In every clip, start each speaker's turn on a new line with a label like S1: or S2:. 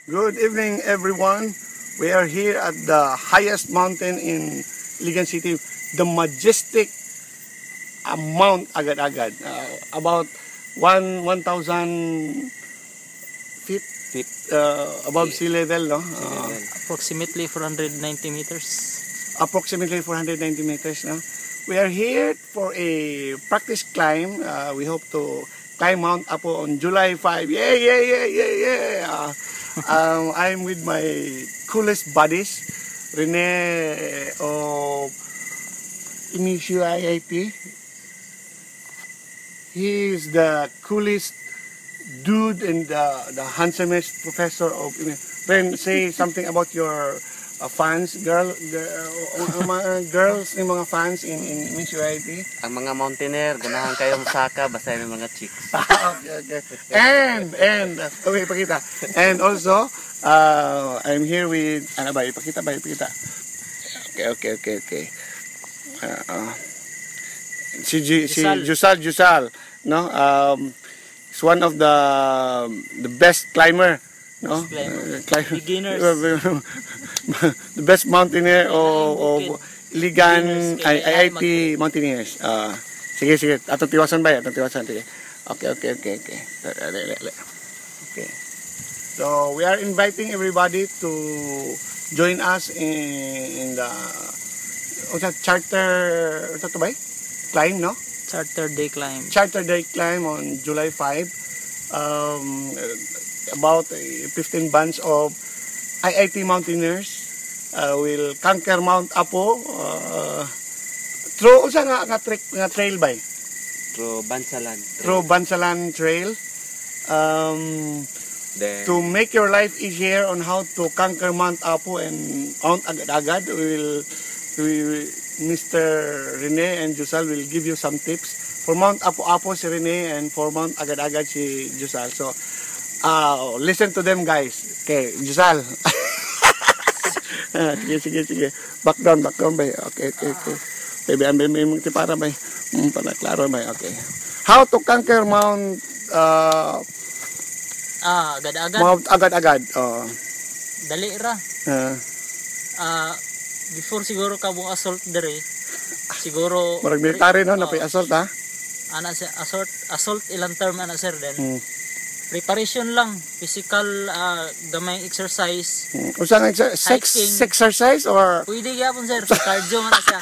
S1: Good evening, everyone. We are here at the highest mountain in Iligan City, the majestic Mount Agad-Agad, about 1,000 feet above sea level, no?
S2: Approximately 490 meters.
S1: Approximately 490 meters. No? We are here for a practice climb. We hope to climb Mount Apo on July 5. Yeah. I'm with my coolest buddies, Rene of Inisio IIT. He is the coolest dude and the handsomest professor of. Ren, say something about your fans, girls, yung mga fans in Miss UIT.
S3: Ang mga mountaineer, ganahan kayong saka, basta yung mga chicks.
S1: Okay. And, okay, ipakita. And also, I'm here with, ano ba, ipakita. Okay. Si Jusal, no? He's one of the best climber, no?
S2: Beginners.
S1: The best mountaineer of Iligan IIT Mountaineers. Sige. Atong tiwasan ba? Sige. Okay. Okay. So, we are inviting everybody to join us in the charter climb, no?
S2: Charter day climb.
S1: Charter day climb on July 5. About 15 bands of IIT mountaineers will conquer Mount Apo through nga trail by
S3: Through
S1: Bansalan Trail. To make your life easier on how to conquer Mount Apo and Mount Agad-Agad, Mr. Rene and Jusal will give you some tips. For Mount Apo si Rene, and for Mount Agad-Agad si Jusal. So, listen to them, guys. Okay, Jusal. Sige. Back down ba? Okay. Baby, may magtipara ba? Para klaro ba? Okay. How to conquer Mount
S2: Agad-Agad.
S1: Mount Agad-Agad.
S2: Dali ra. Before siguro ka mong assault dere. Siguro
S1: Marag military, no? Napay assault, ha?
S2: Ana sa assault ilang term ana sir then. Preparation lang, physical gamay exercise.
S1: Usa nga exercise or
S2: Pwede gyapon sir, cardio man na siya.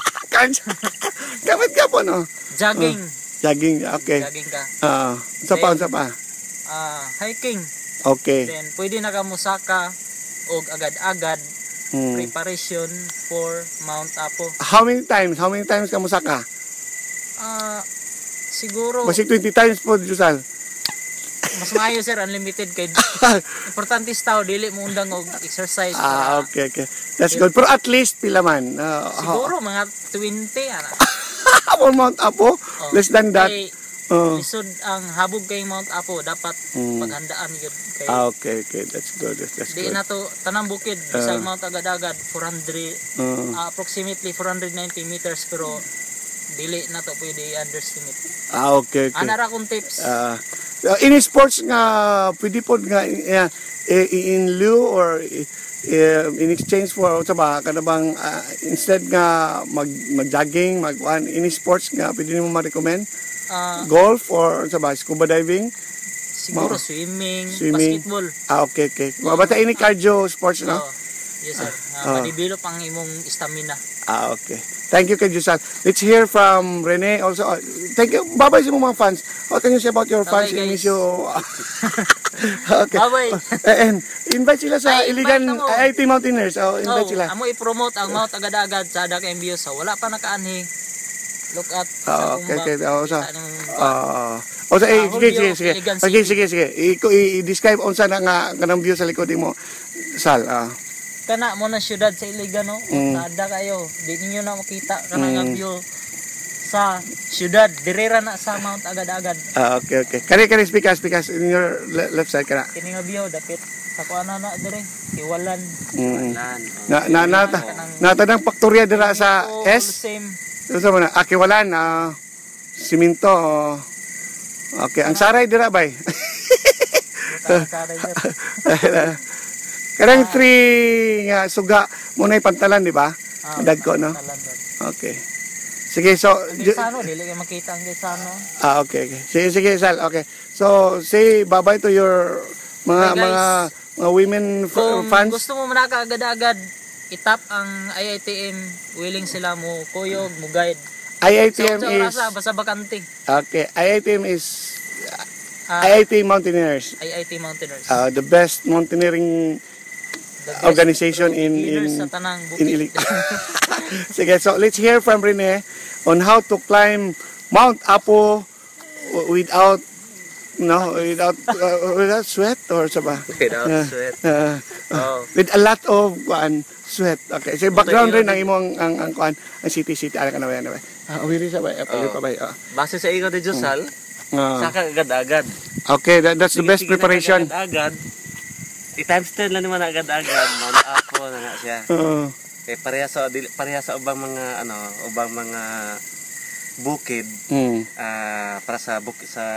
S1: Kapit ka po, no?
S2: Jogging.
S1: Jogging, okay.
S2: Jogging ka.
S1: Sa pa.
S2: Hiking.
S1: Okay.
S2: Then pwede na ka musaka og agad-agad preparation for Mount Apo.
S1: How many times ka musaka?
S2: Siguro
S1: Basig 20 times po, Jusal.
S2: mas maayo sir, unlimited kay importante tao dili mo undang og exercise.
S1: Okay. That's good. Pero at least pila man?
S2: Siguro mga 20 ana.
S1: For Mount Apo? Less than that?
S2: Lisod ang habog kay Mount Apo dapat paghandaan gyud kay.
S1: Okay. That's good.
S2: Di na to tanang bukid bisag Mount Agad-Agad 400 approximately 490 meters pero dili na to pwede underestimate.
S1: Okay.
S2: Ana ra kong tips.
S1: Any sports nga pwede pod nga in lieu or in exchange for kanabang instead nga mag-jogging, any sports nga pwede nimo ma-recommend? Golf or scuba diving?
S2: Siguro swimming, basketball.
S1: Okay. Basta any cardio sports, no?
S2: Yes sir. Madibilop ang imong stamina.
S1: Okay. Thank you kay Jusal. Let's hear from Rene also. Thank you. Bye-bye sa mga fans. What can you say about your fans?
S2: Bye, guys.
S1: Okay.
S2: Bye-bye.
S1: And invite sila sa Iligan
S2: invite mo.
S1: IIT Mountaineers. Invite sila.
S2: Amo i-promote ang Mount Agad-Agad sa Dak MBO sa wala pa nakaanhi. Look at
S1: Okay. Sige. I-describe unsa na nga kanang view sa likod mo. Sal.
S2: Kana mo na syudad sa Iligan, no? Sada kayo, di ninyo na makita kana nga view sa syudad, direra na sa Mount Agad-Agad.
S1: Okay. Kani speak in your left side kana.
S2: Kini nga view dapit sa kuana na dire, Kiwalan.
S1: Natanang paktorya dira sa S. Sa mo na Kiwalan, siminto. Okay, ang saray dira bay. Karang 3 nga suga mo na pantalan, di ba? Dagko, no? Okay. Sige, so...
S2: Gisano, dili kayo makita ang Gisano.
S1: Okay. Sige, Sal. Okay. So, say bye-bye to your mga women
S2: Kung
S1: fans.
S2: gusto mo manaka agad-agad, itap ang IITM, willing sila mo kuyog, mo guide.
S1: IITM
S2: So,
S1: is...
S2: basta bakante.
S1: Okay. IITM is... IIT Mountaineers.
S2: IIT Mountaineers.
S1: The best mountaineering
S2: The best
S1: organization in
S2: leaders sa tanang
S1: in
S2: bukid.
S1: Sige, so let's hear from Rene on how to climb Mount Apo without without sweat or saba.
S3: Without sweat.
S1: With a lot of sweat. Okay. So background rin ang imong ang city ana kana ba yan. Awiri sa ba? Pa ba?
S3: Base sa ingon ni Josal, saka agad-agad.
S1: Okay, that's the best preparation.
S3: Agad. I-times 10 lang naman agad-agad. Mount Apo na nga siya. Kaya pareha sa ubang mga bukid para sa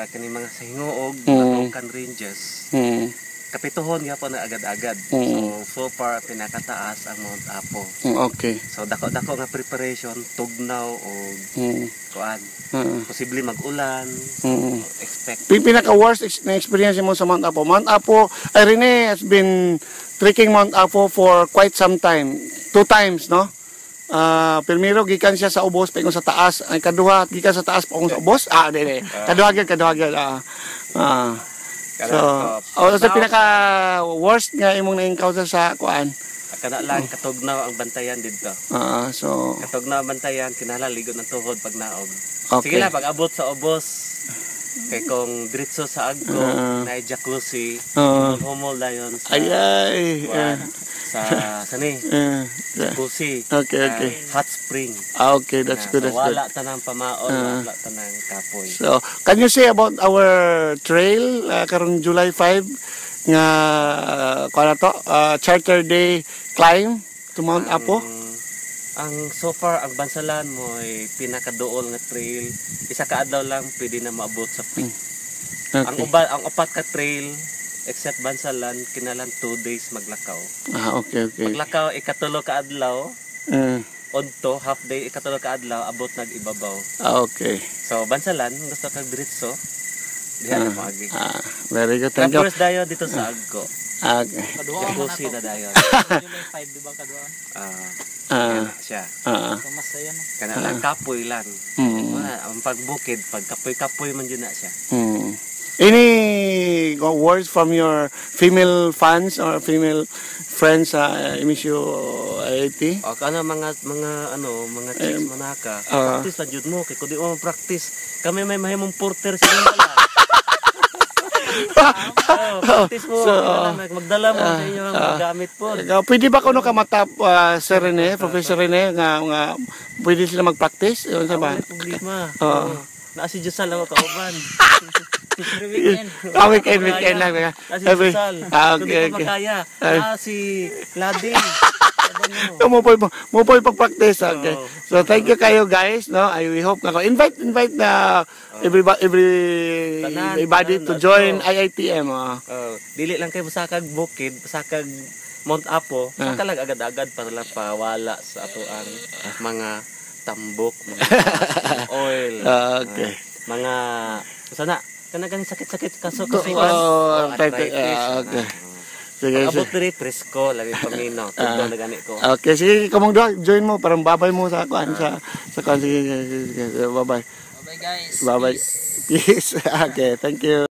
S3: kaning mga sa Hingoog, Batucan Ranges. Kapituhon gyapon na agad-agad. So far pinakataas ang Mount Apo.
S1: Okay.
S3: So dako nga preparation, tugnaw o kuan. Posible mag-ulan. Expect.
S1: Pinaka worst na experience mo sa Mount Apo. Mount Apo, Rene has been trekking Mount Apo for quite some time. 2 times, no? Primero gikan siya sa ubos paingon sa taas, ay kaduha gikan sa taas paingon sa ubos. Dili. Kaduha gyud. So pinaka worst nga imong na-encounter sa kuan.
S3: Kana lang katugnaw ang bantayan didto.
S1: So
S3: katugnaw ang bantayan kinahanglan ligo ng tuhod pag naog.
S1: okay.
S3: Sige lang pag abot sa ubos. Kay kung diretso sa aggo na jacuzzi, humol dayon sa sani. Jacuzzi.
S1: Okay.
S3: Hot spring.
S1: Okay, that's good.
S3: Wala tanang pamaon, wala tanang kapoy.
S1: So, can you say about our trail karong July 5 nga charter day climb to Mount Apo?
S3: Ang so far ang Bansalan mo ay pinakaduol nga trail. Isa ka adlaw lang pwede na maabot sa peak.
S1: Okay.
S3: Ang upat ka trail except Bansalan kinalan 2 days maglakaw.
S1: Okay.
S3: Maglakaw ikatulo ka adlaw. Odto half day ikatulo ka adlaw abot nag-ibabaw.
S1: Okay.
S3: So Bansalan gusto kag diretso diha na mo agi.
S1: Very good. Thank you.
S3: First dayo dito sa Agco.
S1: Okay.
S3: Jacuzzi na dayo.
S2: July 5 di ba kaduha?
S3: Siya.
S2: So masaya no.
S3: Kana lang kapoy lang. Ang pagbukid, pag kapoy man yun na siya.
S1: Any words from your female fans or female friends sa MSU IIT?
S3: O kana mga chicks manaka. Practice lang jud mo kay kun di mo practice, kami may mahimong porter sa inyo. Practice mo, magdala mo sa inyong mga gamit po.
S1: Pwede ba kuno ka matap Sir Rene, Professor Rene nga pwede sila mag-practice? Yun sa ba?
S3: Problema. Na si Josal lang kauban.
S1: Weekend lang.
S3: Na si Josal.
S1: Okay.
S3: Makaya. Si Lading.
S1: Mo po pag-practice. Okay. So thank you kayo guys, no? We hope na invite na everybody to join IITM.
S3: Dili lang kay busakag bukid, busakag Mount Apo, saka lang agad-agad para lang pawala sa atoang mga tambok, mga oil.
S1: Okay.
S3: Mga sana kanang sakit-sakit kaso
S1: Okay. Sige.
S3: Abot diri presko lagi pamino, tubo na gani ko.
S1: Okay, sige, kamong join mo parang babay mo sa kuan sa kuan sige, bye-bye.
S2: Bye guys.
S1: Bye-bye. Peace. Okay, thank you.